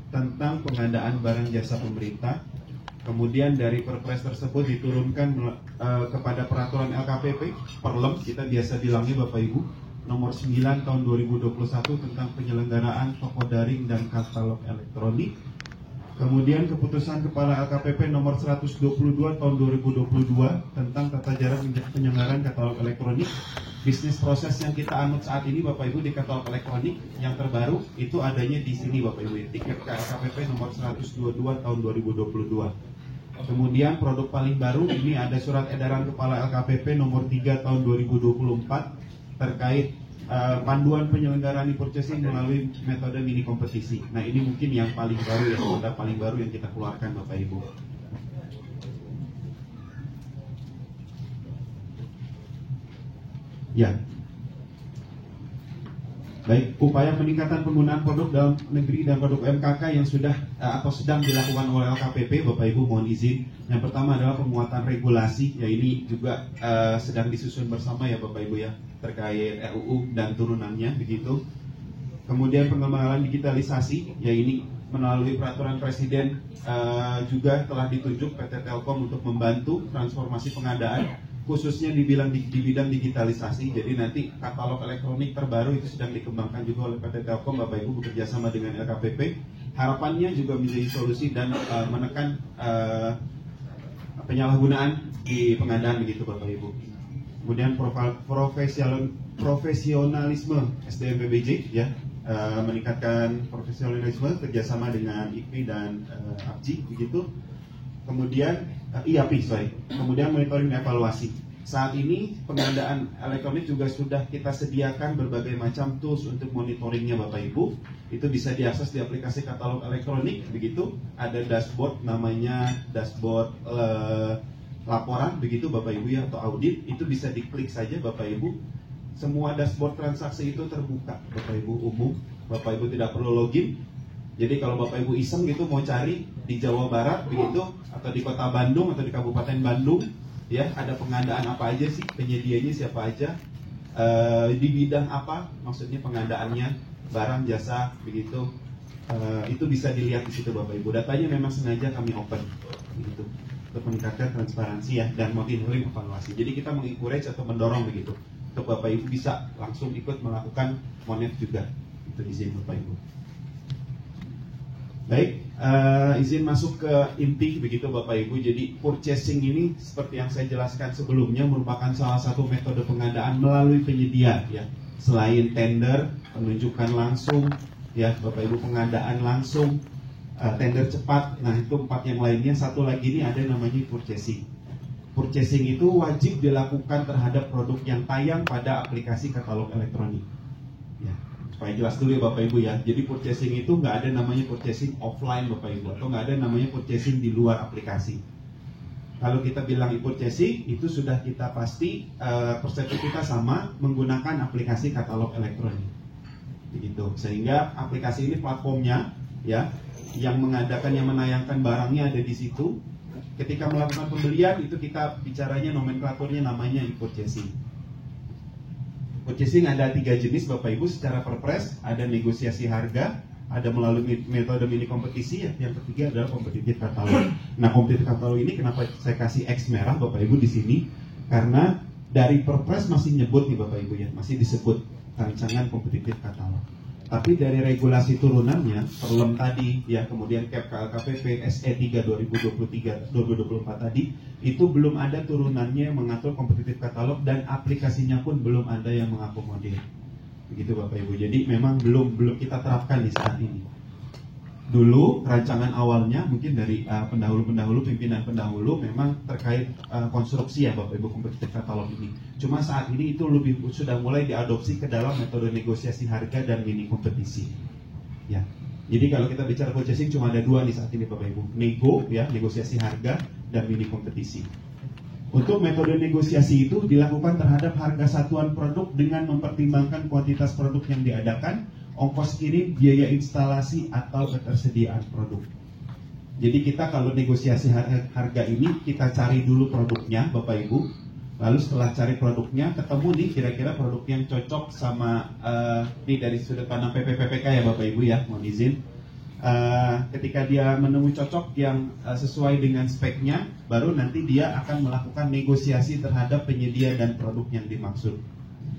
tentang pengadaan barang jasa pemerintah. Kemudian dari Perpres tersebut diturunkan kepada peraturan LKPP, Perlem, kita biasa bilangnya Bapak Ibu, nomor 9 tahun 2021 tentang penyelenggaraan toko daring dan katalog elektronik. Kemudian keputusan Kepala LKPP nomor 122 tahun 2022 tentang tata cara penyelenggaraan katalog elektronik. Bisnis proses yang kita anut saat ini Bapak Ibu di katalog elektronik yang terbaru itu adanya di sini Bapak Ibu, tiket LKPP nomor 122 tahun 2022. Kemudian produk paling baru ini ada surat edaran Kepala LKPP nomor 3 tahun 2024 terkait panduan penyelenggaraan e-purchasing melalui metode mini kompetisi. Nah ini mungkin yang paling baru, yang sudah paling baru yang kita keluarkan Bapak Ibu. Ya. Baik, upaya peningkatan penggunaan produk dalam negeri dan produk UMKK yang sudah atau sedang dilakukan oleh LKPP, Bapak Ibu mohon izin. Yang pertama adalah penguatan regulasi, ya ini juga sedang disusun bersama ya Bapak Ibu ya, terkait RUU dan turunannya begitu. Kemudian pengembangan digitalisasi, ya ini melalui peraturan Presiden juga telah ditunjuk PT Telkom untuk membantu transformasi pengadaan khususnya di bidang digitalisasi. Jadi nanti katalog elektronik terbaru itu sedang dikembangkan juga oleh PT Telkom Bapak Ibu bekerja sama dengan LKPP. Harapannya juga menjadi solusi dan menekan penyalahgunaan di pengadaan begitu Bapak Ibu. Kemudian profesionalisme SDM PBJ ya, meningkatkan profesionalisme kerjasama dengan IPI dan APJI begitu. Kemudian kemudian monitoring dan evaluasi. Saat ini pengadaan elektronik juga sudah kita sediakan berbagai macam tools untuk monitoringnya Bapak Ibu. Itu bisa diakses di aplikasi katalog elektronik begitu. Ada dashboard namanya dashboard laporan begitu Bapak Ibu ya, atau audit. Itu bisa diklik saja Bapak Ibu. Semua dashboard transaksi itu terbuka Bapak Ibu, umum. Bapak Ibu tidak perlu login. Jadi kalau Bapak Ibu iseng gitu mau cari di Jawa Barat begitu, atau di Kota Bandung atau di Kabupaten Bandung, ya ada pengadaan apa aja sih, penyedianya siapa aja, di bidang apa, maksudnya pengadaannya, barang jasa begitu, itu bisa dilihat di situ Bapak Ibu. Datanya memang sengaja kami open, begitu, untuk meningkatkan transparansi ya dan monitoring evaluasi. Jadi kita mengencourage atau mendorong begitu, untuk Bapak Ibu bisa langsung ikut melakukan monet juga, itu izin Bapak Ibu. Baik, izin masuk ke inti begitu Bapak Ibu. Jadi purchasing ini seperti yang saya jelaskan sebelumnya merupakan salah satu metode pengadaan melalui penyedia ya. Selain tender, penunjukan langsung ya Bapak Ibu, pengadaan langsung, tender cepat. Nah itu 4 yang lainnya. Satu lagi ini ada namanya purchasing. Purchasing itu wajib dilakukan terhadap produk yang tayang pada aplikasi katalog elektronik. Ya. Supaya jelas dulu ya Bapak Ibu ya. Jadi purchasing itu nggak ada namanya purchasing offline Bapak Ibu, atau nggak ada namanya purchasing di luar aplikasi. Kalau kita bilang e-purchasing itu sudah kita pasti persepsi kita sama menggunakan aplikasi katalog elektronik, begitu. Sehingga aplikasi ini platformnya ya, yang mengadakan, yang menayangkan barangnya ada di situ. Ketika melakukan pembelian itu kita bicaranya nomenklaturnya namanya e-purchasing. Purchasing ada 3 jenis Bapak Ibu secara perpres, ada negosiasi harga, ada melalui metode mini kompetisi ya. Yang ketiga adalah kompetitif katalog. Nah, kompetitif katalog ini kenapa saya kasih X merah Bapak Ibu di sini? Karena dari perpres masih nyebut nih Bapak Ibu ya, masih disebut rancangan kompetitif katalog. Tapi dari regulasi turunannya, Perlem tadi ya, kemudian Cap KLKPP SE 3 2024 tadi, itu belum ada turunannya yang mengatur kompetitif katalog dan aplikasinya pun belum ada yang mengakomodir. Begitu Bapak Ibu. Jadi memang belum kita terapkan di saat ini. Dulu rancangan awalnya mungkin dari pimpinan pendahulu memang terkait konstruksi ya Bapak Ibu, kompetitif katalog ini. Cuma saat ini itu sudah mulai diadopsi ke dalam metode negosiasi harga dan mini kompetisi. Ya. Jadi kalau kita bicara purchasing cuma ada 2 nih saat ini Bapak Ibu. Nego ya, negosiasi harga, dan mini kompetisi. Untuk metode negosiasi itu dilakukan terhadap harga satuan produk dengan mempertimbangkan kuantitas produk yang diadakan, ongkos kirim, biaya instalasi, atau ketersediaan produk. Jadi kita kalau negosiasi harga ini, kita cari dulu produknya Bapak Ibu. Lalu setelah cari produknya, ketemu nih kira-kira produk yang cocok sama ini dari sudut pandang PPPK ya Bapak Ibu ya, mohon izin. ketika dia menemui cocok yang sesuai dengan speknya, baru nanti dia akan melakukan negosiasi terhadap penyedia dan produk yang dimaksud.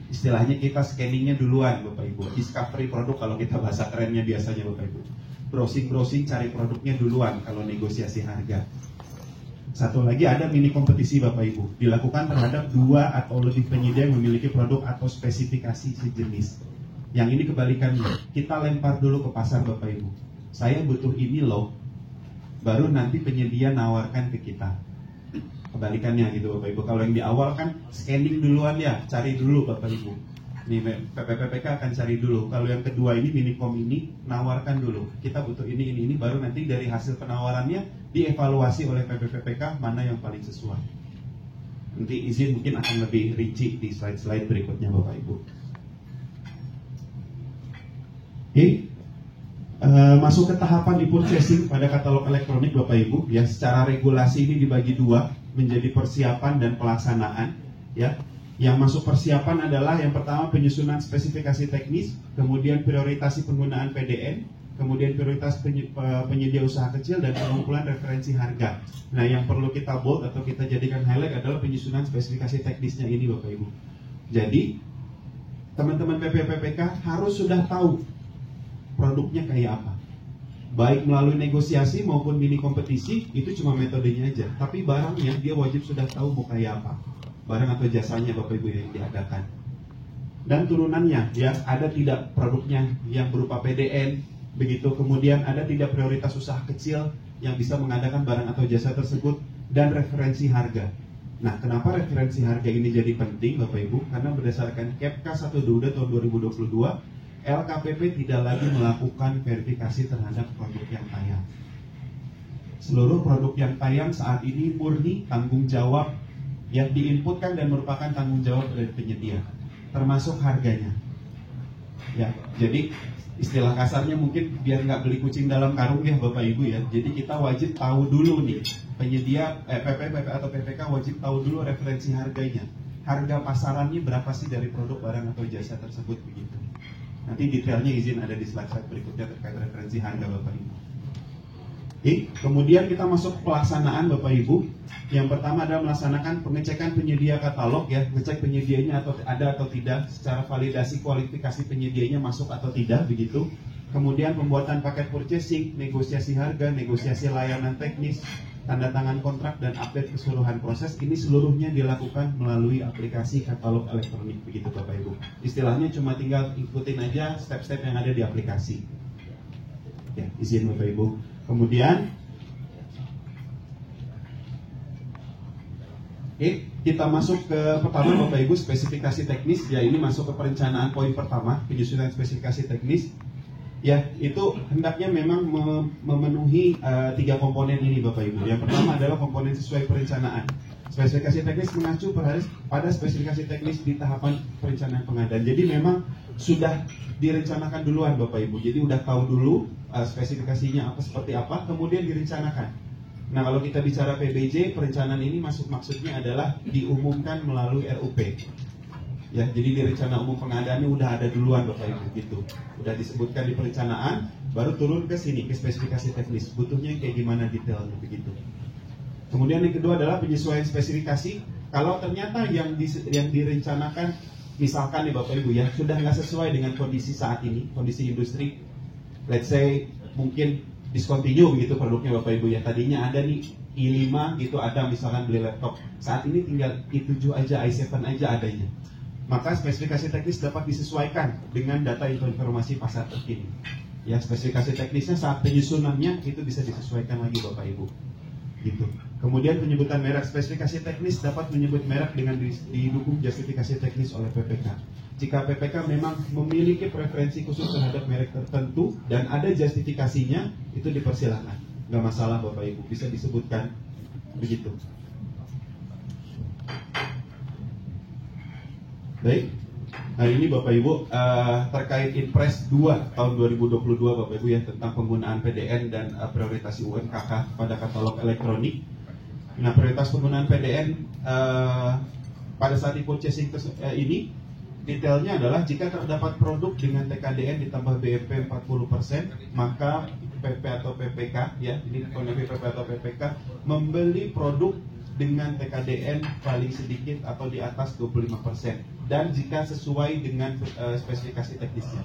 Istilahnya kita scanningnya duluan Bapak Ibu, discovery produk kalau kita bahasa kerennya biasanya Bapak Ibu. Browsing cari produknya duluan kalau negosiasi harga. Satu lagi ada mini kompetisi Bapak Ibu, dilakukan terhadap 2 atau lebih penyedia yang memiliki produk atau spesifikasi sejenis. Yang ini kebalikannya, kita lempar dulu ke pasar Bapak Ibu. Saya butuh ini loh, baru nanti penyedia nawarkan ke kita. Kebalikannya gitu Bapak Ibu. Kalau yang di awal kan scanning duluan ya, cari dulu Bapak Ibu. Nih PPPK akan cari dulu. Kalau yang kedua ini Minicom ini nawarkan dulu. Kita butuh ini, baru nanti dari hasil penawarannya dievaluasi oleh PPPK mana yang paling sesuai. Nanti izin mungkin akan lebih rinci di slide-slide berikutnya Bapak Ibu. Oke. Masuk ke tahapan e-purchasing pada katalog elektronik Bapak Ibu ya, secara regulasi ini dibagi 2 menjadi persiapan dan pelaksanaan ya. Yang masuk persiapan adalah yang pertama penyusunan spesifikasi teknis, kemudian prioritasi penggunaan PDN, kemudian prioritas penyedia usaha kecil dan pengumpulan referensi harga. Nah, yang perlu kita bold atau kita jadikan highlight adalah penyusunan spesifikasi teknisnya ini Bapak Ibu. Jadi teman-teman PPPK harus sudah tahu produknya kayak apa. Baik melalui negosiasi maupun mini kompetisi, itu cuma metodenya aja. Tapi barangnya dia wajib sudah tahu mau kayak apa. Barang atau jasanya Bapak Ibu yang diadakan. Dan turunannya ya, ada tidak produknya yang berupa PDN, begitu. Kemudian ada tidak prioritas usaha kecil yang bisa mengadakan barang atau jasa tersebut, dan referensi harga. Nah, kenapa referensi harga ini jadi penting Bapak Ibu? Karena berdasarkan KEPK 1 tahun 2022, LKPP tidak lagi melakukan verifikasi terhadap produk yang tayang. Seluruh produk yang tayang saat ini murni tanggung jawab yang diinputkan dan merupakan tanggung jawab dari penyedia, termasuk harganya. Ya, jadi istilah kasarnya mungkin biar nggak beli kucing dalam karung ya Bapak Ibu ya. Jadi kita wajib tahu dulu nih, penyedia PPP atau PPK wajib tahu dulu referensi harganya. Harga pasarannya berapa sih dari produk, barang atau jasa tersebut begitu. Nanti detailnya izin ada di slide berikutnya terkait referensi harga Bapak Ibu. Oke, kemudian kita masuk ke pelaksanaan Bapak Ibu. Yang pertama adalah melaksanakan pengecekan penyedia katalog ya, ngecek penyedianya atau ada atau tidak, secara validasi kualifikasi penyedianya masuk atau tidak begitu. Kemudian pembuatan paket purchasing, negosiasi harga, negosiasi layanan teknis, tanda tangan kontrak dan update keseluruhan proses. Ini seluruhnya dilakukan melalui aplikasi katalog elektronik begitu Bapak Ibu. Istilahnya cuma tinggal ikutin aja step-step yang ada di aplikasi. Ya, izin Bapak Ibu. Kemudian kita masuk ke pertama Bapak Ibu, spesifikasi teknis. Ya, ini masuk ke perencanaan poin pertama, penyusunan spesifikasi teknis. Ya, itu hendaknya memang memenuhi 3 komponen ini Bapak Ibu. Yang pertama adalah komponen sesuai perencanaan. Spesifikasi teknis mengacu pada spesifikasi teknis di tahapan perencanaan pengadaan. Jadi memang sudah direncanakan duluan Bapak Ibu. Jadi udah tahu dulu spesifikasinya apa seperti apa, kemudian direncanakan. Nah, kalau kita bicara PBJ, perencanaan ini maksudnya adalah diumumkan melalui RUP. Ya, jadi di rencana umum pengadaannya udah ada duluan Bapak Ibu gitu. Udah disebutkan di perencanaan, baru turun ke sini ke spesifikasi teknis. Butuhnya kayak gimana detailnya begitu. Kemudian yang kedua adalah penyesuaian spesifikasi. Kalau ternyata yang direncanakan, misalkan nih Bapak Ibu ya, sudah nggak sesuai dengan kondisi saat ini, kondisi industri. Let's say mungkin discontinue gitu produknya Bapak Ibu ya. Tadinya ada nih i5 gitu, ada misalkan beli laptop. Saat ini tinggal i7 aja, i7 aja adanya. Maka spesifikasi teknis dapat disesuaikan dengan data informasi pasar terkini. Ya, spesifikasi teknisnya saat penyusunannya itu bisa disesuaikan lagi Bapak Ibu. Gitu. Kemudian penyebutan merek, spesifikasi teknis dapat menyebut merek dengan didukung justifikasi teknis oleh PPK. Jika PPK memang memiliki preferensi khusus terhadap merek tertentu dan ada justifikasinya, itu dipersilakan. Nggak masalah Bapak Ibu, bisa disebutkan begitu. Baik, nah ini Bapak Ibu terkait Impres 2 tahun 2022 Bapak Ibu ya, tentang penggunaan PDN dan prioritasi UMKK pada katalog elektronik. Nah, prioritas penggunaan PDN pada saat e-purchasing ini detailnya adalah jika terdapat produk dengan TKDN ditambah BMP 40%, maka PP atau PPK ya, ini point of view PP atau PPK, membeli produk dengan TKDN paling sedikit atau di atas 25% dan jika sesuai dengan spesifikasi teknisnya.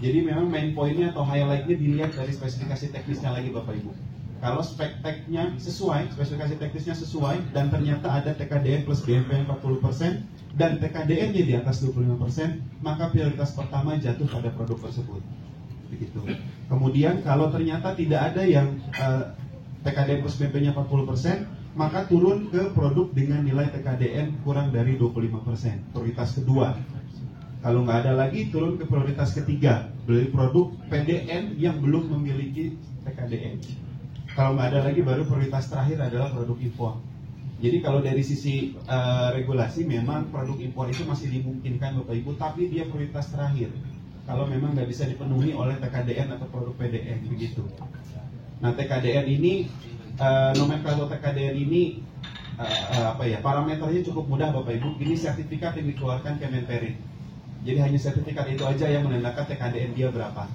Jadi memang main pointnya atau highlightnya dilihat dari spesifikasi teknisnya lagi Bapak Ibu. Kalau spek teknya sesuai, spesifikasi teknisnya sesuai dan ternyata ada TKDN plus BMP 40% dan TKDN-nya di atas 25%, maka prioritas pertama jatuh pada produk tersebut. Begitu. Kemudian kalau ternyata tidak ada yang TKDN plus BMP-nya 40%, maka turun ke produk dengan nilai TKDN kurang dari 25%. Prioritas kedua. Kalau nggak ada lagi, turun ke prioritas ketiga, beli produk PDN yang belum memiliki TKDN. Kalau nggak ada lagi, baru prioritas terakhir adalah produk impor. Jadi kalau dari sisi regulasi, memang produk impor itu masih dimungkinkan Bapak Ibu, tapi dia prioritas terakhir. Kalau memang nggak bisa dipenuhi oleh TKDN atau produk PDN, begitu. Nah TKDN ini, nomenklatur TKDN ini, parameternya cukup mudah Bapak Ibu. Ini sertifikat yang dikeluarkan Kemenperin. Jadi hanya sertifikat itu aja yang menandakan TKDN dia berapa,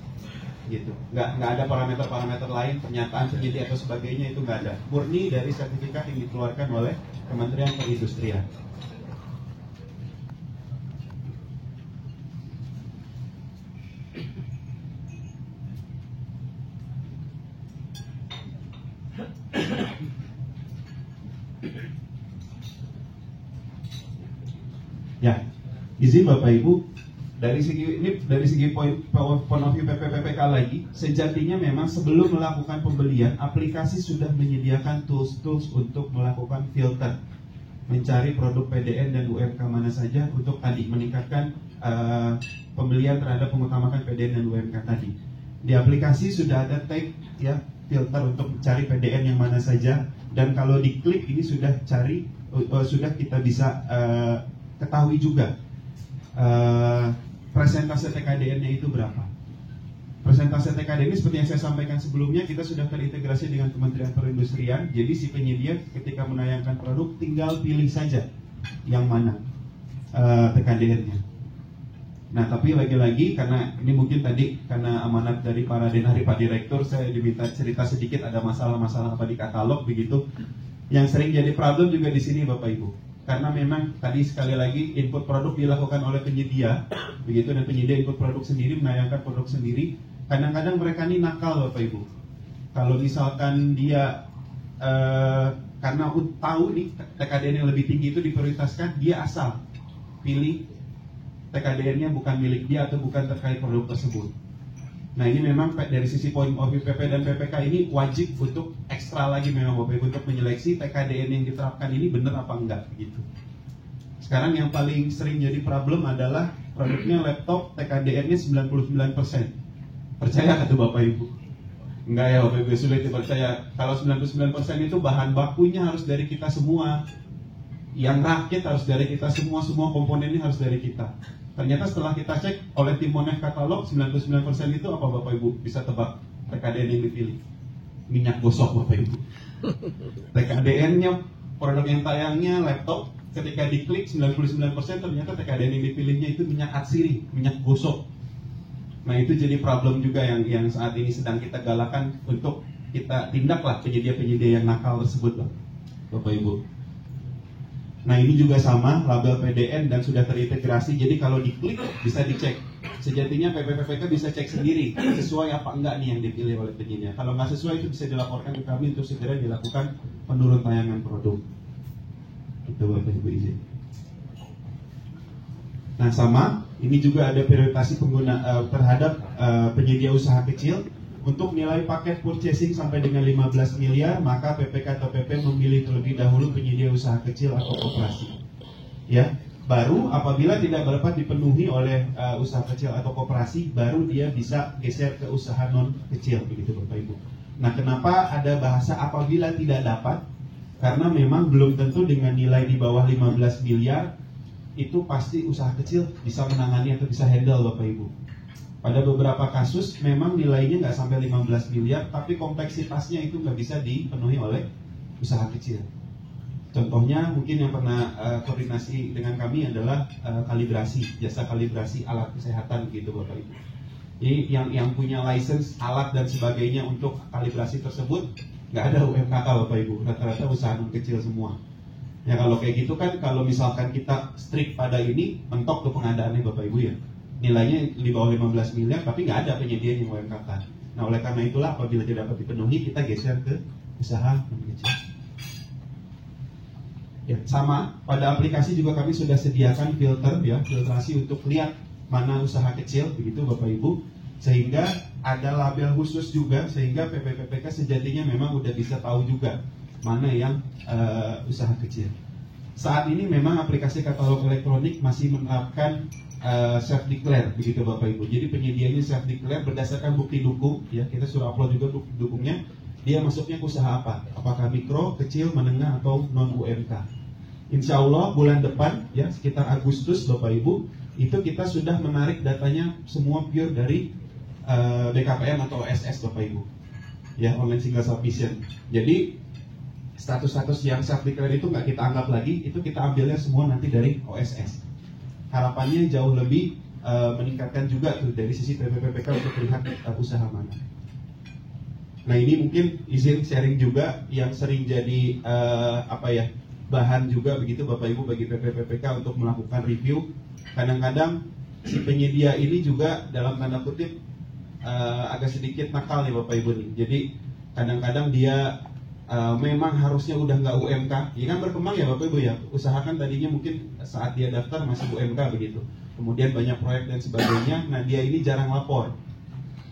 gitu. Nggak ada parameter-parameter lain, pernyataan penyedia atau sebagainya, itu nggak ada. Murni dari sertifikat yang dikeluarkan oleh Kementerian Perindustrian. Ya, izin Bapak Ibu. Dari segi point of view PPPK lagi, sejatinya memang sebelum melakukan pembelian, aplikasi sudah menyediakan tools untuk melakukan filter, mencari produk PDN dan UMK mana saja untuk tadi meningkatkan pembelian terhadap mengutamakan PDN dan UMK tadi. Di aplikasi sudah ada tag ya, filter untuk mencari PDN yang mana saja, dan kalau diklik ini sudah kita bisa ketahui juga presentase TKDN-nya itu berapa. Presentase TKDN ini seperti yang saya sampaikan sebelumnya, kita sudah terintegrasi dengan Kementerian Perindustrian. Jadi si penyedia ketika menayangkan produk tinggal pilih saja yang mana TKDN-nya. Nah tapi lagi-lagi karena ini mungkin tadi karena amanat dari para denari Pak Direktur, saya diminta cerita sedikit ada masalah-masalah apa di katalog begitu. Yang sering jadi problem juga di sini Bapak Ibu. Karena memang tadi sekali lagi input produk dilakukan oleh penyedia, begitu, dan penyedia input produk sendiri, menayangkan produk sendiri. Kadang-kadang mereka ini nakal Bapak Ibu. Kalau misalkan dia karena tahu nih TKDN yang lebih tinggi itu diprioritaskan, dia asal pilih TKDN-nya bukan milik dia atau bukan terkait produk tersebut. Nah ini memang dari sisi point of view PP dan PPK ini wajib untuk ekstra lagi memang Bapak Ibu untuk menyeleksi TKDN yang diterapkan ini benar apa enggak gitu. Sekarang yang paling sering jadi problem adalah produknya laptop TKDN-nya 99%. Percaya kata Bapak Ibu? Enggak ya Bapak Ibu, sulit dipercaya. Kalau 99% itu bahan bakunya harus dari kita semua. Yang rakit harus dari kita semua komponennya harus dari kita. Ternyata setelah kita cek oleh tim Monef katalog 99% itu apa Bapak Ibu? Bisa tebak TKDN yang dipilih? Minyak gosok Bapak Ibu. TKDN-nya produk yang tayangnya laptop, ketika diklik 99% ternyata TKDN yang dipilihnya itu minyak atsiri, minyak gosok. Nah itu jadi problem juga yang saat ini sedang kita galakan untuk kita tindaklah penyedia-penyedia yang nakal tersebut Bapak Ibu. Nah ini juga sama, label PDN dan sudah terintegrasi. Jadi kalau diklik bisa dicek. Sejatinya PPPK bisa cek sendiri sesuai apa enggak nih yang dipilih oleh penyedia. Kalau nggak sesuai itu bisa dilaporkan ke kami untuk segera dilakukan penurun tayangan produk. Itu Bapak Ibu izin. Nah sama, ini juga ada prioritasi pengguna terhadap penyedia usaha kecil. Untuk nilai paket purchasing sampai dengan 15 miliar, maka PPK atau PP memilih terlebih dahulu penyedia usaha kecil atau koperasi. Ya, baru apabila tidak dapat dipenuhi oleh usaha kecil atau koperasi, baru dia bisa geser ke usaha non kecil, begitu Bapak Ibu. Nah, kenapa ada bahasa apabila tidak dapat? Karena memang belum tentu dengan nilai di bawah 15 miliar itu pasti usaha kecil bisa menangani atau bisa handle Bapak Ibu. Pada beberapa kasus memang nilainya nggak sampai 15 miliar, tapi kompleksitasnya itu nggak bisa dipenuhi oleh usaha kecil. Contohnya mungkin yang pernah koordinasi dengan kami adalah kalibrasi, jasa kalibrasi alat kesehatan gitu Bapak Ibu. Jadi yang punya license alat dan sebagainya untuk kalibrasi tersebut nggak ada UMKK Bapak Ibu, rata-rata usaha non kecil semua. Ya kalau kayak gitu kan, kalau misalkan kita strict pada ini, mentok ke pengadaannya Bapak Ibu ya, nilainya di bawah 15 miliar tapi nggak ada penyedia yang UMKK. Nah oleh karena itulah apabila tidak dapat dipenuhi, kita geser ke usaha non kecil. Ya, sama pada aplikasi juga kami sudah sediakan filter ya, filtrasi untuk lihat mana usaha kecil begitu Bapak Ibu, sehingga ada label khusus juga sehingga PPPK sejatinya memang udah bisa tahu juga mana yang usaha kecil. Saat ini memang aplikasi katalog elektronik masih menerapkan self declare begitu Bapak Ibu. Jadi penyedianya self declare berdasarkan bukti dukung ya, kita sudah upload juga bukti dukungnya. Dia masuknya ke usaha apa? Apakah mikro, kecil, menengah, atau non UMK? Insya Allah bulan depan ya sekitar Agustus Bapak Ibu, itu kita sudah menarik datanya semua pure dari BKPM atau OSS Bapak Ibu, ya online single submission. Jadi status-status yang self declare itu nggak kita anggap lagi, itu kita ambilnya semua nanti dari OSS. Harapannya jauh lebih meningkatkan juga tuh dari sisi PPPK untuk melihat usaha mana. Nah ini mungkin izin sharing juga yang sering jadi bahan juga begitu Bapak Ibu bagi PPPK untuk melakukan review. Kadang-kadang si penyedia ini juga dalam tanda kutip agak sedikit nakal nih Bapak Ibu nih. Jadi kadang-kadang dia memang harusnya udah nggak UMK. Ya kan berkembang ya Bapak Ibu ya. Usahakan tadinya mungkin saat dia daftar masih UMK begitu. Kemudian banyak proyek dan sebagainya. Nah dia ini jarang lapor.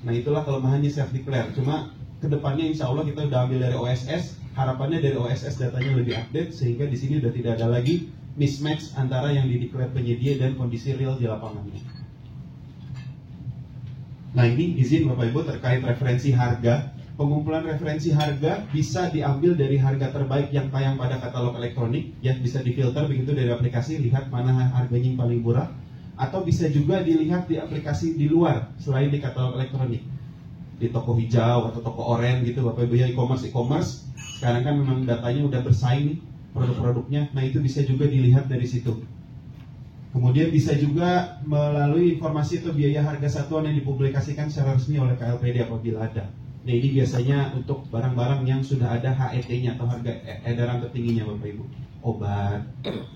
Nah itulah kelemahannya self declare. Cuma kedepannya insya Allah kita udah ambil dari OSS. Harapannya dari OSS datanya lebih update sehingga di sini udah tidak ada lagi mismatch antara yang dideklar penyedia dan kondisi real di lapangannya. Nah ini izin Bapak Ibu terkait referensi harga. Pengumpulan referensi harga bisa diambil dari harga terbaik yang tayang pada katalog elektronik, ya bisa difilter begitu dari aplikasi, lihat mana harganya yang paling murah, atau bisa juga dilihat di aplikasi di luar selain di katalog elektronik, di toko hijau atau toko oranye gitu Bapak Ibu ya, e-commerce. Sekarang kan memang datanya udah bersaing nih produk-produknya, nah itu bisa juga dilihat dari situ. Kemudian bisa juga melalui informasi atau biaya harga satuan yang dipublikasikan secara resmi oleh KLPD apabila ada. Nah ini biasanya untuk barang-barang yang sudah ada HET-nya atau harga edaran tertingginya Bapak Ibu, obat,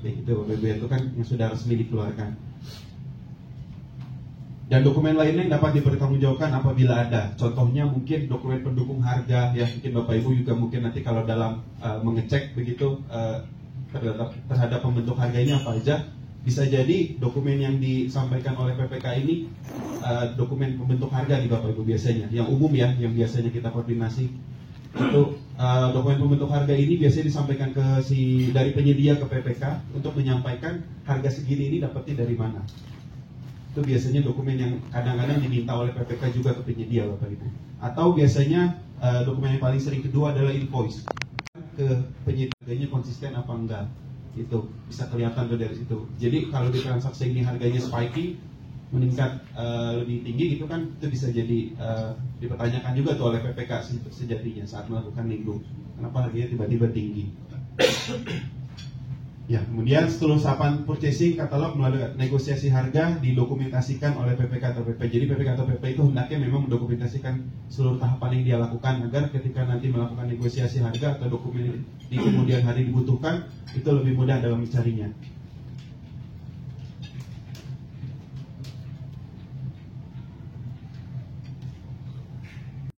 begitu Bapak Ibu, itu kan yang sudah resmi dikeluarkan. Dan dokumen lainnya yang dapat dipertanggungjawabkan apabila ada. Contohnya mungkin dokumen pendukung harga, ya mungkin Bapak Ibu juga mungkin nanti kalau dalam mengecek begitu terhadap pembentuk harga ini apa aja. Bisa jadi dokumen yang disampaikan oleh PPK ini dokumen pembentuk harga di Bapak Ibu biasanya, yang umum ya, yang biasanya kita koordinasi. Itu dokumen pembentuk harga ini biasanya disampaikan dari penyedia ke PPK untuk menyampaikan harga segini ini dapatnya dari mana. Itu biasanya dokumen yang kadang-kadang diminta oleh PPK juga ke penyedia Bapak Ibu. Atau biasanya dokumen yang paling sering kedua adalah invoice. Ke penyedianya konsisten apa enggak, itu bisa kelihatan tuh dari situ. Jadi kalau di transaksi ini harganya spiky, meningkat lebih tinggi gitu kan, itu bisa jadi dipertanyakan juga tuh oleh PPK sejatinya saat melakukan nego. Kenapa harganya tiba-tiba tinggi? Ya, kemudian setelah tahapan purchasing katalog melalui negosiasi harga didokumentasikan oleh PPK atau PP. Jadi PPK atau PP itu hendaknya memang mendokumentasikan seluruh tahapan yang dia lakukan agar ketika nanti melakukan negosiasi harga atau dokumen di kemudian hari dibutuhkan itu lebih mudah dalam mencarinya.